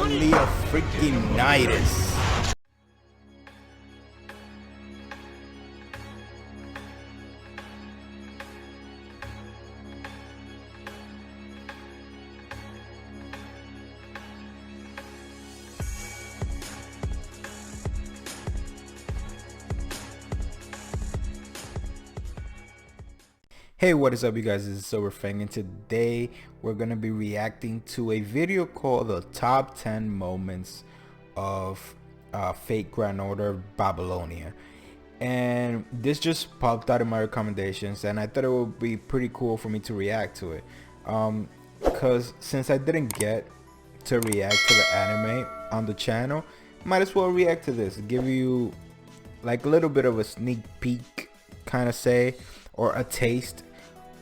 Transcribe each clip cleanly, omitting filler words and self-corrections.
Definitely a freaking nidus. Hey, what is up, you guys? This is Silverfang, and today we're gonna be reacting to a video called the top 10 moments of Fate Grand Order Babylonia. And this just popped out in my recommendations, and I thought it would be pretty cool for me to react to it, because since I didn't get to react to the anime on the channel, might as well react to this, give you like a little bit of a sneak peek, kind of say, or a taste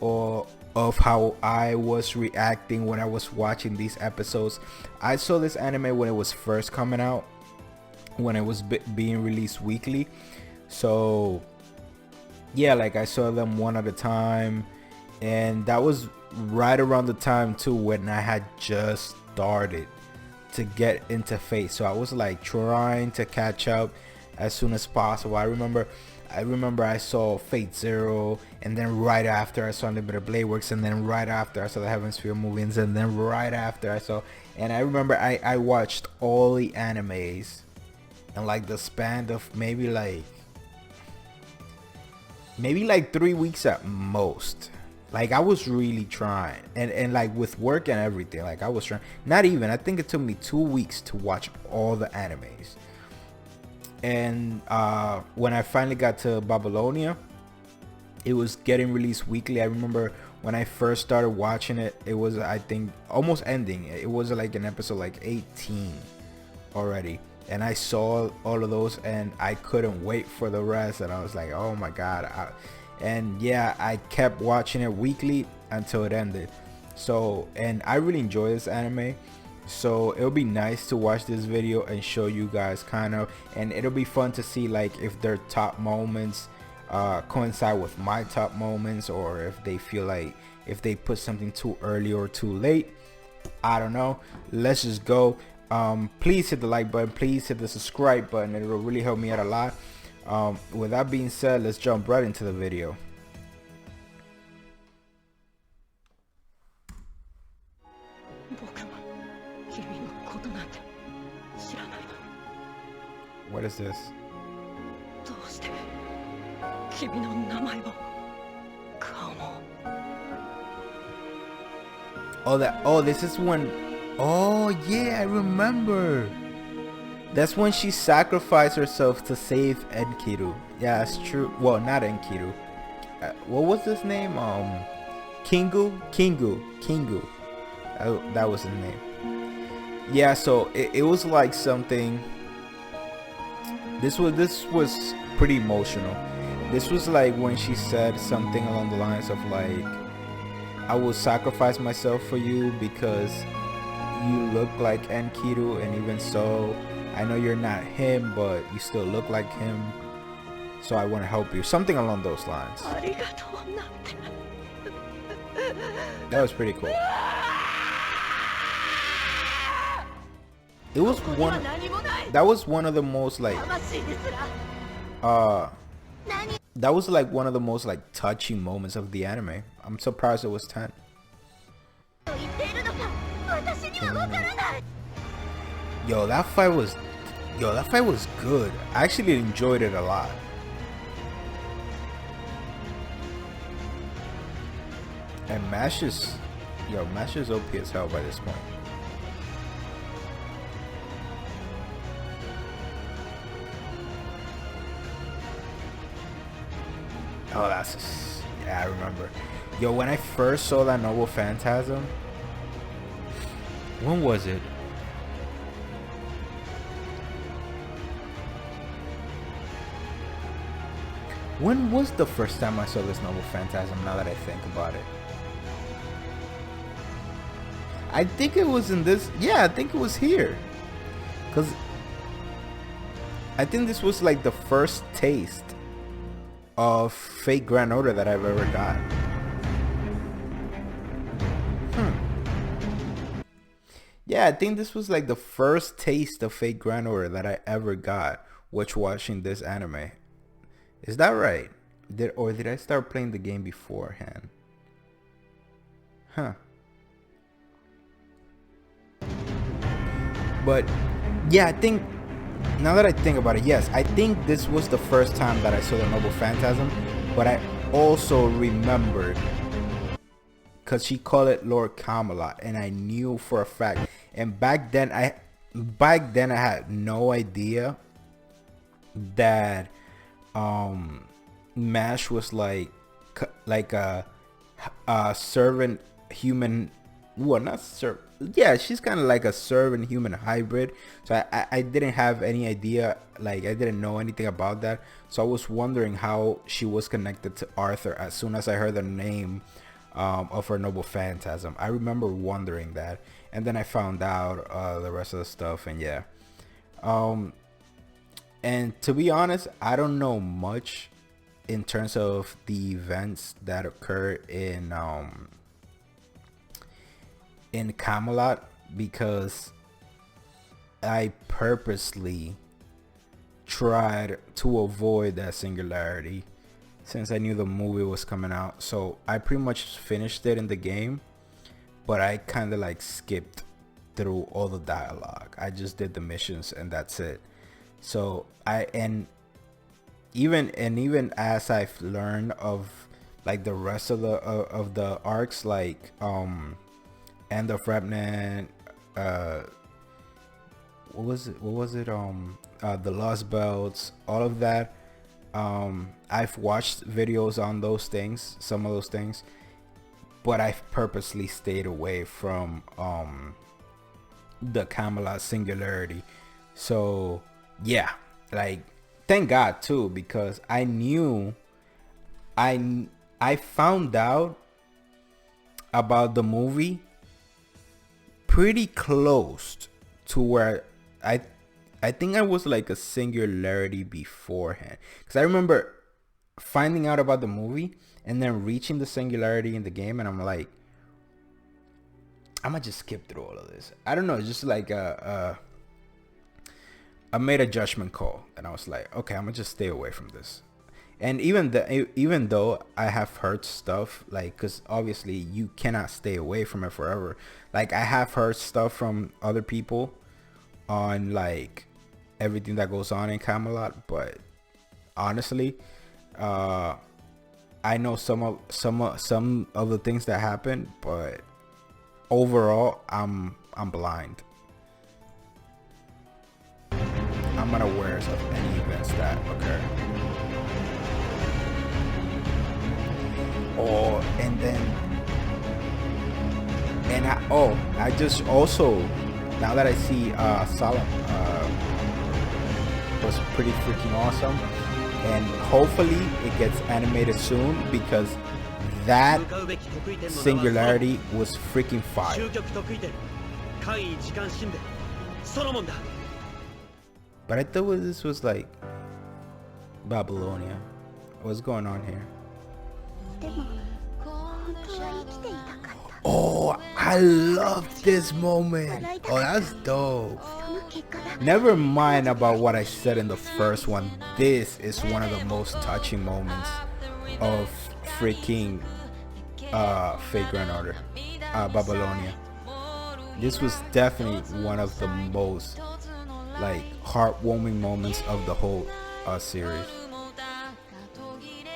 or of how I was reacting when I was watching these episodes. I saw this anime when it was first coming out, when it was being released weekly. So yeah, like I saw them one at a time, and that was right around the time too when I had just started to get into Fate. So I was like trying to catch up as soon as possible. I remember I saw Fate Zero, and then right after I saw Unlimited Blade Works, and then right after I saw the Heaven Sphere movies, and then right after I saw, and I remember I watched all the animes in like the span of maybe like 3 weeks at most. Like I was really trying, and like with work and everything, like I was trying. Not even, I think it took me 2 weeks to watch all the animes. And when I finally got to Babylonia, it was getting released weekly. I remember when I first started watching it, it was, I think, almost ending. It was like an episode like 18 already, and I saw all of those, and I couldn't wait for the rest. And I was like, oh my god. And yeah, I kept watching it weekly until it ended. So, and I really enjoy this anime. So it'll be nice to watch this video and show you guys kind of, and it'll be fun to see like if their top moments coincide with my top moments, or if they feel like if they put something too early or too late. I don't know. Let's just go. Please hit the like button, please hit the subscribe button. It'll really help me out a lot. With that being said, let's jump right into the video. What is this? Oh, this is when, oh yeah, I remember. That's when she sacrificed herself to save Enkidu. Yeah, that's true. Well, not Enkidu. What was his name? Kingu. That was his name. Yeah, so it was like something. This was pretty emotional. This was like when she said something along the lines of like, I will sacrifice myself for you because you look like Enkidu, and even so, I know you're not him, but you still look like him, so I want to help you. Something along those lines. That was pretty cool. It was one. That was one of the most like. That was like one of the most like touching moments of the anime. I'm surprised it was 10. Yo, that fight was good. I actually enjoyed it a lot. And Mash is OP as hell by this point. Oh, yeah, I remember. Yo, when I first saw that Noble Phantasm, when was it? When was the first time I saw this Noble Phantasm, now that I think about it? I think it was in this, yeah, I think it was here. Because I think this was like the first taste of Fate Grand Order that I've ever got. yeah, I think this was like the first taste of Fate Grand Order that I ever got which watching this anime. Is that right? Did I start playing the game beforehand? Huh. But yeah, I think now that I think about it, yes, I think this was the first time that I saw the Noble Phantasm, but I also remembered because she called it Lord Camelot, and I knew for a fact. And back then I had no idea that Mash was like a servant human. Well, not servant. Yeah, she's kind of like a servant human hybrid. So I didn't have any idea. Like I didn't know anything about that. So I was wondering how she was connected to Arthur as soon as I heard the name of her Noble Phantasm. I remember wondering that, and then I found out the rest of the stuff. And yeah, and to be honest, I don't know much in terms of the events that occur in Camelot, because I purposely tried to avoid that singularity since I knew the movie was coming out. So I pretty much finished it in the game, but I kind of like skipped through all the dialogue. I just did the missions and that's it. So even as I've learned of like the rest of the arcs, like End of Remnant, what was it the Lost Belts, all of that, I've watched videos on those things, some of those things, but I've purposely stayed away from the Camelot singularity. So yeah, like thank God too, because I knew I found out about the movie pretty close to where I think I was like a singularity beforehand, because I remember finding out about the movie and then reaching the singularity in the game, and I'm like, I'm gonna just skip through all of this. I don't know, it's just like I made a judgment call and I was like, okay, I'm gonna just stay away from this. And even though I have heard stuff, like, because obviously you cannot stay away from it forever, like I have heard stuff from other people on like everything that goes on in Camelot, but honestly, I know some of the things that happen, but overall I'm blind. I'm unaware of any events that occur. Oh, and then I just also, now that I see Solemn was pretty freaking awesome, and hopefully it gets animated soon, because that singularity was freaking fire. But I thought this was like Babylonia. What's going on here? Oh, I love this moment. Oh, that's dope. Never mind about what I said in the first one. This is one of the most touching moments of freaking Fate Grand Order, Babylonia. This was definitely one of the most like heartwarming moments of the whole series.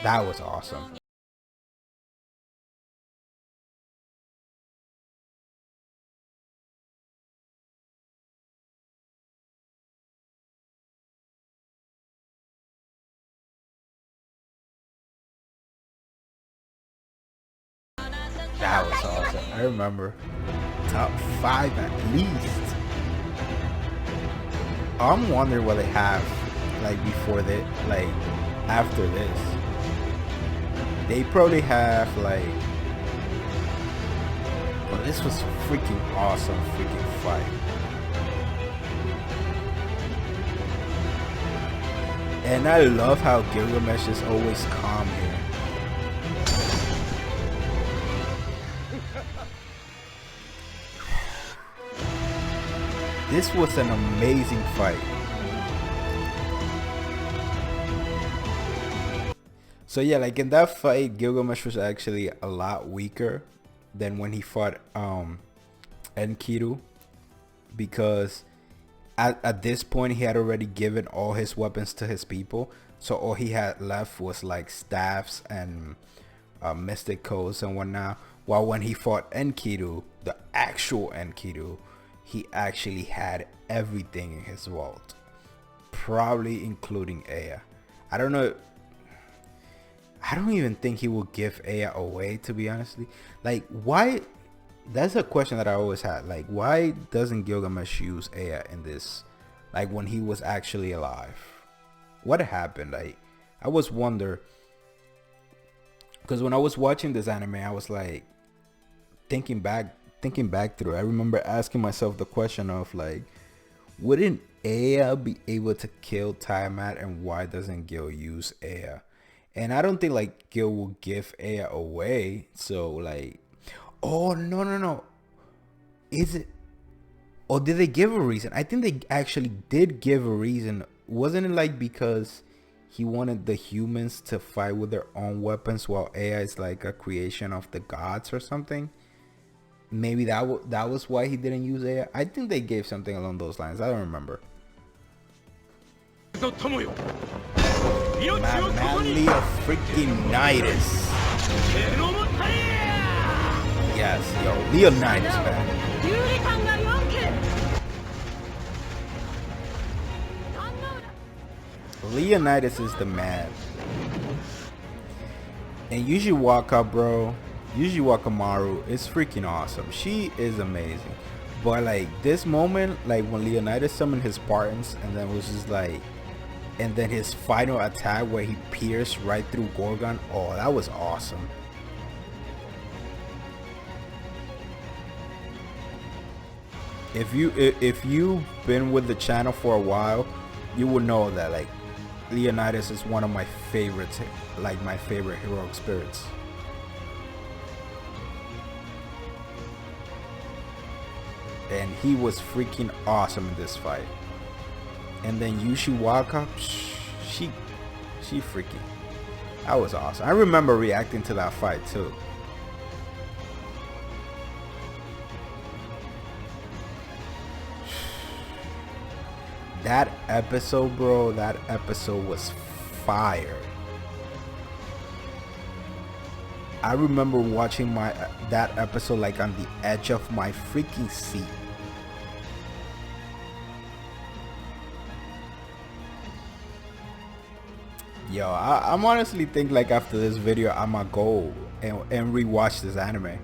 That was awesome. That was awesome. I remember top 5 at least. I'm wondering what they have like before they, like after this. They probably have like, well, this was freaking awesome freaking fight. And I love how Gilgamesh is always calm here. this was an amazing fight. So yeah, like in that fight, Gilgamesh was actually a lot weaker than when he fought Enkidu, because at this point he had already given all his weapons to his people, so all he had left was like staffs and mystic codes and whatnot. While when he fought Enkidu, the actual Enkidu, he actually had everything in his vault, probably including Ea. I don't know. I don't even think he will give Ea away, to be honestly. Like, why? That's a question that I always had. Like, why doesn't Gilgamesh use Ea in this? Like, when he was actually alive, what happened? Like, I was wonder, because when I was watching this anime, I was like thinking back through. I remember asking myself the question of like, wouldn't Ea be able to kill Tiamat, and why doesn't Gil use Ea? And I don't think like Gil will give Ea away. So like, oh no, is it, or did they give a reason? I think they actually did give a reason. Wasn't it like because he wanted the humans to fight with their own weapons, while Ea is like a creation of the gods or something? Maybe that was why he didn't use Ea. I think they gave something along those lines. I don't remember. My man Leo freaking Nidus. Yes, yo, Leonidas, man. Leonidas is the man. And Yuji Waka, bro. Yuji Wakamaru is freaking awesome. She is amazing. But like this moment, like when Leonidas summoned his Spartans, and then was just like, and then his final attack where he pierced right through Gorgon. Oh, that was awesome. If you've been with the channel for a while, you will know that like Leonidas is one of my favorites, like my favorite heroic spirits. And he was freaking awesome in this fight. And then Yuji Waka, she freaking, that was awesome. I remember reacting to that fight too. That episode, bro, that episode was fire. I remember watching that episode like on the edge of my freaking seat. Yo, I'm honestly think like after this video I'ma go and rewatch this anime.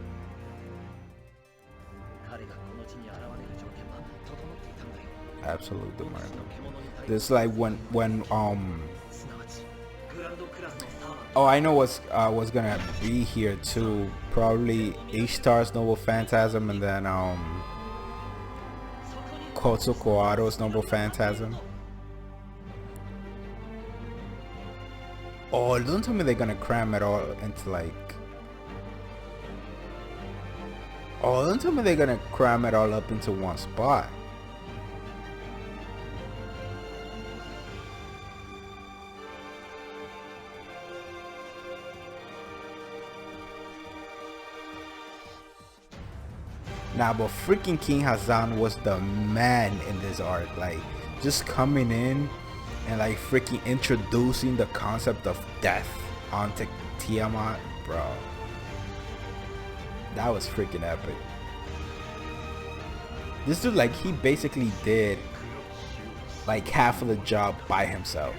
Absolutely, man. This like when oh, I know what's gonna be here too. Probably Ishtar's Noble Phantasm, and then Kotsuko Ado's Noble Phantasm. Oh, don't tell me they're gonna cram it all into like, oh, don't tell me they're gonna cram it all up into one spot. Nah, but freaking King Hazan was the man in this arc. Like, just coming in and like freaking introducing the concept of death onto Tiamat, bro. That was freaking epic. This dude, like, he basically did like half of the job by himself.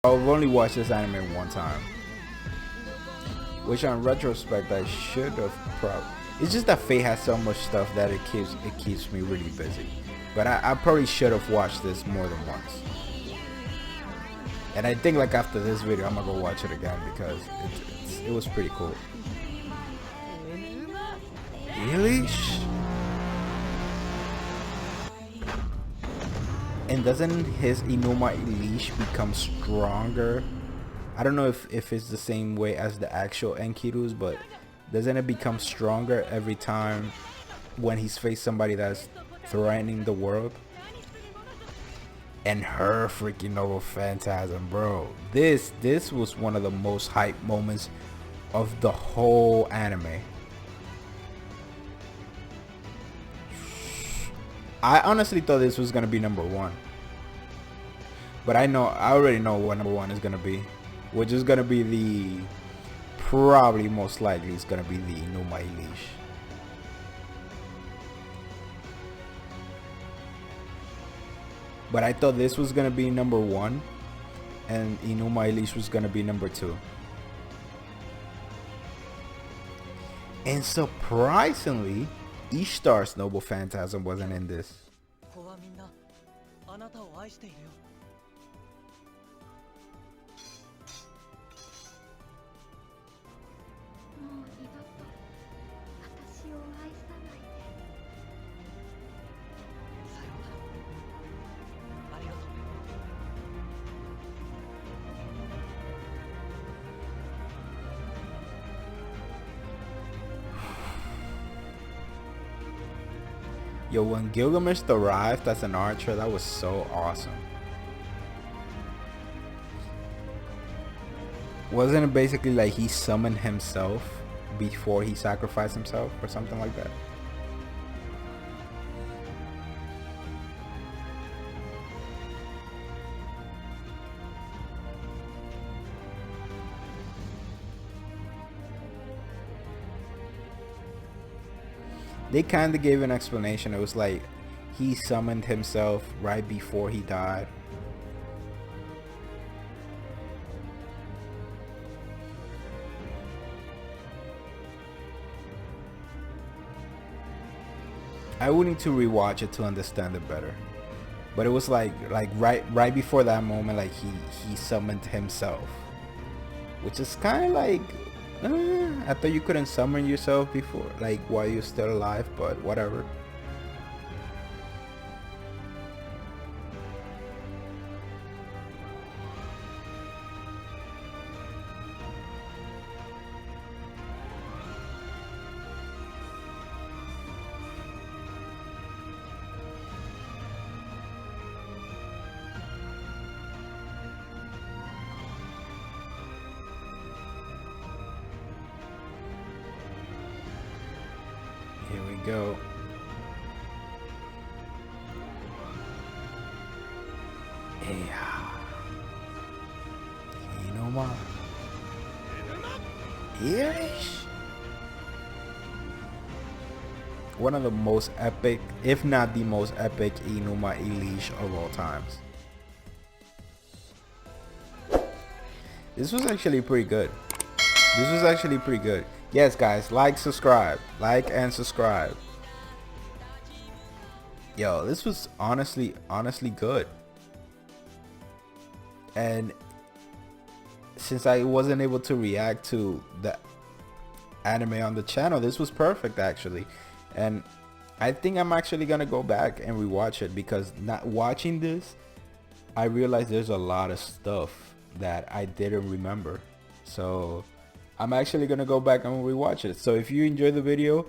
I've only watched this anime one time, which on retrospect I should have probably, It's just that Fate has so much stuff that it keeps me really busy. But I probably should have watched this more than once. And I think like after this video, I'm gonna go watch it again because it was pretty cool. Really? And doesn't his Inuma Elish become stronger? I don't know if it's the same way as the actual Enkiru's, but doesn't it become stronger every time when he's faced somebody that's threatening the world? And her freaking Noble Phantasm, bro. This was one of the most hype moments of the whole anime. I honestly thought this was gonna be number 1. But I already know what number 1 is gonna be. Which is gonna be the, probably most likely it's gonna be the Inuma Elish. But I thought this was gonna be number 1 and Inuma Elish was gonna be number 2. And surprisingly, Ishtar's Noble Phantasm wasn't in this. Yo, when Gilgamesh arrived as an archer, that was so awesome. Wasn't it basically like he summoned himself before he sacrificed himself or something like that? They kind of gave an explanation. It was like he summoned himself right before he died. I would need to rewatch it to understand it better. But it was like right before that moment, like he summoned himself, which is kind of like, I thought you couldn't summon yourself before, like while you're still alive, but whatever. Here we go. Yeah. Inuma. Yes. One of the most epic, if not the most epic, Inuma Elish of all times. This was actually pretty good. Yes, guys, like, subscribe, like and subscribe. Yo, this was honestly good. And since I wasn't able to react to the anime on the channel, this was perfect actually. And I think I'm actually gonna go back and rewatch it, because not watching this, I realized there's a lot of stuff that I didn't remember. So I'm actually gonna go back and rewatch it. So if you enjoyed the video,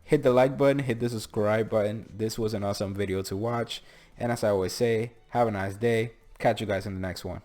hit the like button, hit the subscribe button. This was an awesome video to watch. And as I always say, have a nice day. Catch you guys in the next one.